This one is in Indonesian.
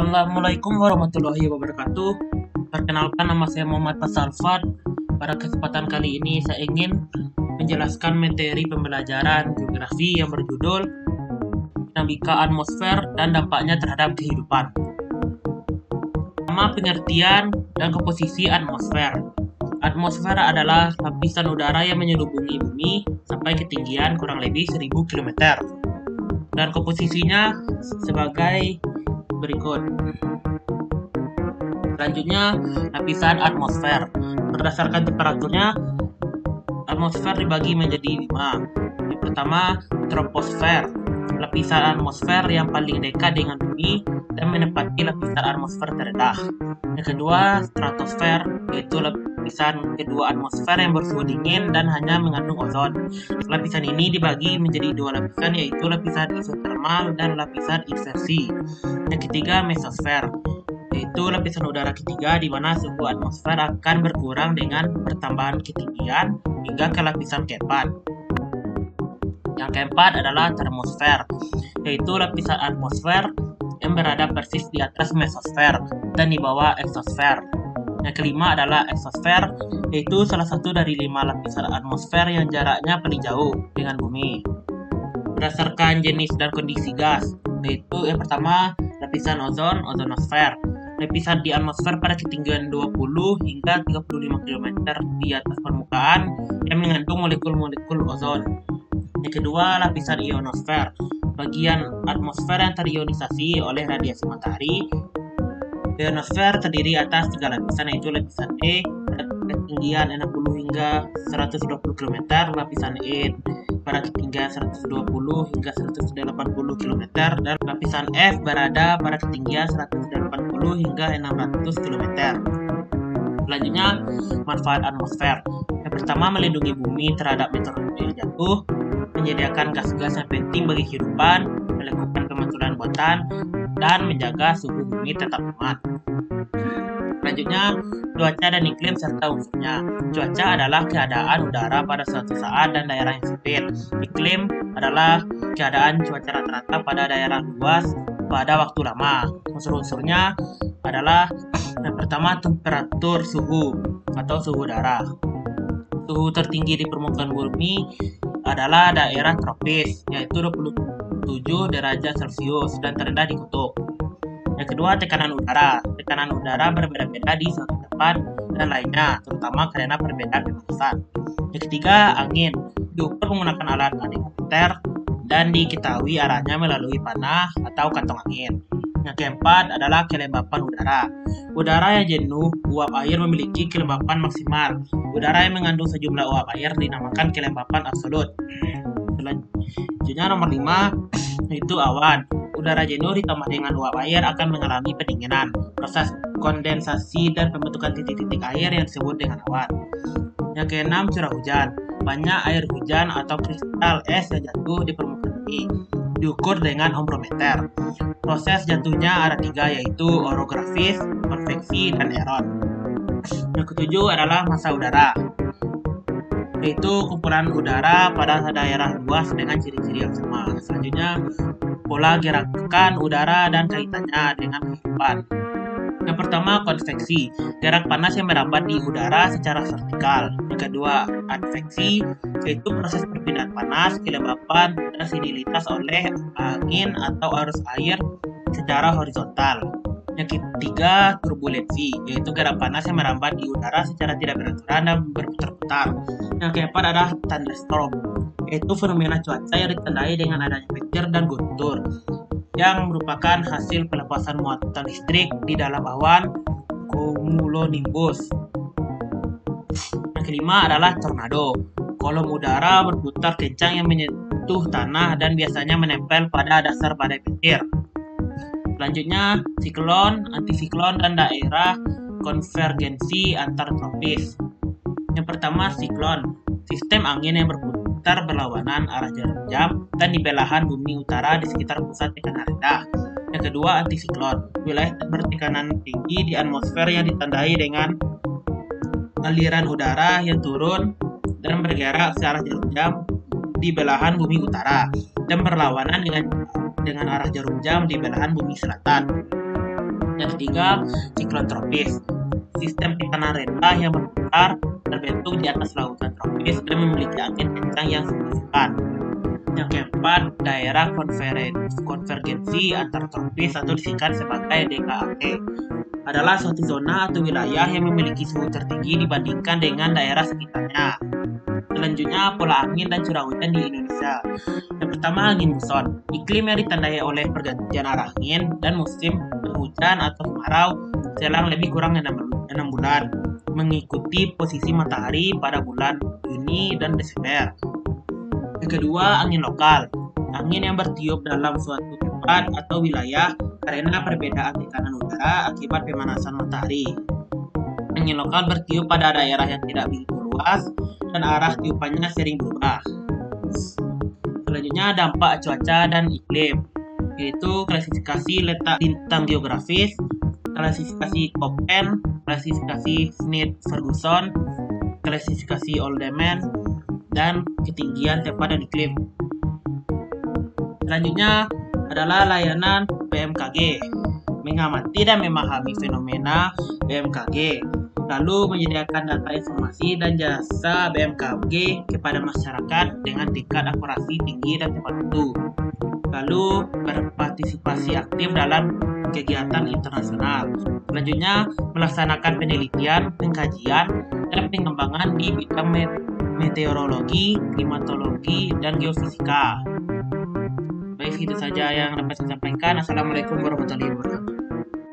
Assalamualaikum warahmatullahi wabarakatuh. Perkenalkan, nama saya Muhammad Fasalfat. Pada kesempatan kali ini saya ingin menjelaskan materi pembelajaran geografi yang berjudul dinamika atmosfer dan dampaknya terhadap kehidupan. Pertama, pengertian dan komposisi atmosfer. Atmosfer adalah lapisan udara yang menyelubungi bumi sampai ketinggian kurang lebih 1000 km. Dan komposisinya sebagai berikut. Selanjutnya, lapisan atmosfer. Berdasarkan temperaturnya, atmosfer dibagi menjadi 5. Yang pertama, troposfer. Lapisan atmosfer yang paling dekat dengan bumi dan menempati lapisan atmosfer terendah. Yang kedua, stratosfer, yaitu lapisan kedua atmosfer yang bersuhu dingin dan hanya mengandung ozon. Lapisan ini dibagi menjadi 2 lapisan, yaitu lapisan isotermal dan lapisan inversi. Yang ketiga, mesosfer, yaitu lapisan udara ketiga di mana suhu atmosfer akan berkurang dengan pertambahan ketinggian hingga ke lapisan keempat. Yang keempat adalah termosfer, yaitu lapisan atmosfer yang berada persis di atas mesosfer dan di bawah eksosfer. Yang kelima adalah eksosfer, yaitu salah satu dari 5 lapisan atmosfer yang jaraknya paling jauh dengan bumi. Berdasarkan jenis dan kondisi gas, yaitu yang pertama, lapisan ozon, ozonosfer. Lapisan di atmosfer pada ketinggian 20 hingga 35 km di atas permukaan yang mengandung molekul-molekul ozon. Yang kedua, lapisan ionosfer, bagian atmosfer yang terionisasi oleh radiasi matahari. Ionosfer terdiri atas 3 lapisan, yaitu lapisan E pada ketinggian 60 hingga 120 km, lapisan E pada ketinggian 120 hingga 180 km, dan lapisan F berada pada ketinggian 180 hingga 600 km. Selanjutnya, manfaat atmosfer. Yang pertama, melindungi bumi terhadap meteorit yang jatuh, menyediakan gas-gas yang penting bagi kehidupan, melakukan pemantulan buatan, dan menjaga suhu bumi tetap aman. Selanjutnya, cuaca dan iklim serta unsurnya. Cuaca adalah keadaan udara pada suatu saat dan daerah yang sempit. Iklim adalah keadaan cuaca rata-rata pada daerah luas pada waktu lama. Unsur-unsurnya adalah yang pertama, temperatur suhu atau suhu udara. Suhu tertinggi di permukaan bumi adalah daerah tropis, yaitu 27 derajat Celcius, dan terendah di kutub. Yang kedua, tekanan udara. Tekanan udara berbeda-beda di suatu tempat dan lainnya, terutama karena perbedaan kemasan. Yang ketiga, angin. Diukur menggunakan alat anemometer dan diketahui arahnya melalui panah atau kantong angin. Yang keempat adalah kelembapan udara. Udara yang jenuh uap air memiliki kelembapan maksimal. Udara yang mengandung sejumlah uap air dinamakan kelembapan absolut. Selanjutnya nomor 5, yaitu awan. Udara jenuh ditambah dengan uap air akan mengalami pendinginan, proses kondensasi dan pembentukan titik-titik air yang disebut dengan awan. Yang keenam, curah hujan. Banyak air hujan atau kristal es yang jatuh di permukaan bumi. Diukur dengan ombrometer. Proses jatuhnya ada 3, yaitu orografis, konveksi, dan eron. Yang ketujuh adalah massa udara, yaitu kumpulan udara pada daerah luas dengan ciri-ciri yang sama. Selanjutnya, pola gerakan udara dan kaitannya dengan kehidupan. Yang pertama, konveksi, gerak panas yang merambat di udara secara vertikal. Yang kedua, adveksi, yaitu proses perpindahan panas, kelembapan, dan stabilitas oleh angin atau arus air secara horizontal. Yang ketiga, turbulensi, yaitu gerak panas yang merambat di udara secara tidak beraturan dan berputar-putar. Yang keempat adalah thunderstorm, yaitu fenomena cuaca yang ditandai dengan adanya petir dan guntur, yang merupakan hasil pelepasan muatan listrik di dalam awan cumulonimbus. Yang kelima adalah tornado, kolom udara berputar kencang yang menyentuh tanah dan biasanya menempel pada dasar badai petir. Selanjutnya, siklon, antisiklon, dan daerah konvergensi antar tropis. Yang pertama, siklon, sistem angin yang berputar berlawanan arah jarum jam dan di belahan bumi utara di sekitar pusat tekanan rendah. Yang kedua, antisiklon, wilayah bertekanan tinggi di atmosfer yang ditandai dengan aliran udara yang turun dan bergerak searah jarum jam di belahan bumi utara dan berlawanan dengan arah jarum jam di belahan bumi selatan. Yang ketiga, siklon tropis. Sistem tekanan rendah yang berputar terbentuk di atas lautan tropis dan memiliki angin kencang yang signifikan. Yang keempat, daerah konvergensi antar tropis atau disingkat sebagai DKAT adalah suatu zona atau wilayah yang memiliki suhu tertinggi dibandingkan dengan daerah sekitarnya. Selanjutnya, pola angin dan curah hujan di Indonesia. Yang pertama, angin muson. Iklim yang ditandai oleh pergantian arah angin dan musim penghujan atau kemarau selang lebih kurang 6 bulan, mengikuti posisi matahari pada bulan Juni dan Desember. Yang kedua, angin lokal. Angin yang bertiup dalam suatu tempat atau wilayah karena perbedaan tekanan udara akibat pemanasan matahari. Angin lokal bertiup pada daerah yang tidak begitu luas dan arah tiupannya sering berubah. Selanjutnya, dampak cuaca dan iklim, yaitu klasifikasi letak bintang geografis, klasifikasi Köppen, klasifikasi Smith-Ferguson, klasifikasi Oldeman, dan ketinggian tempat dan iklim. Selanjutnya adalah layanan BMKG, mengamati dan memahami fenomena BMKG, lalu menyediakan data informasi dan jasa BMKG kepada masyarakat dengan tingkat akurasi tinggi dan tepat waktu, lalu berpartisipasi aktif dalam kegiatan internasional. Selanjutnya, melaksanakan penelitian, pengkajian, dan pengembangan di bidang meteorologi, klimatologi, dan geofisika. Baik, itu saja yang dapat saya sampaikan. Assalamualaikum warahmatullahi wabarakatuh.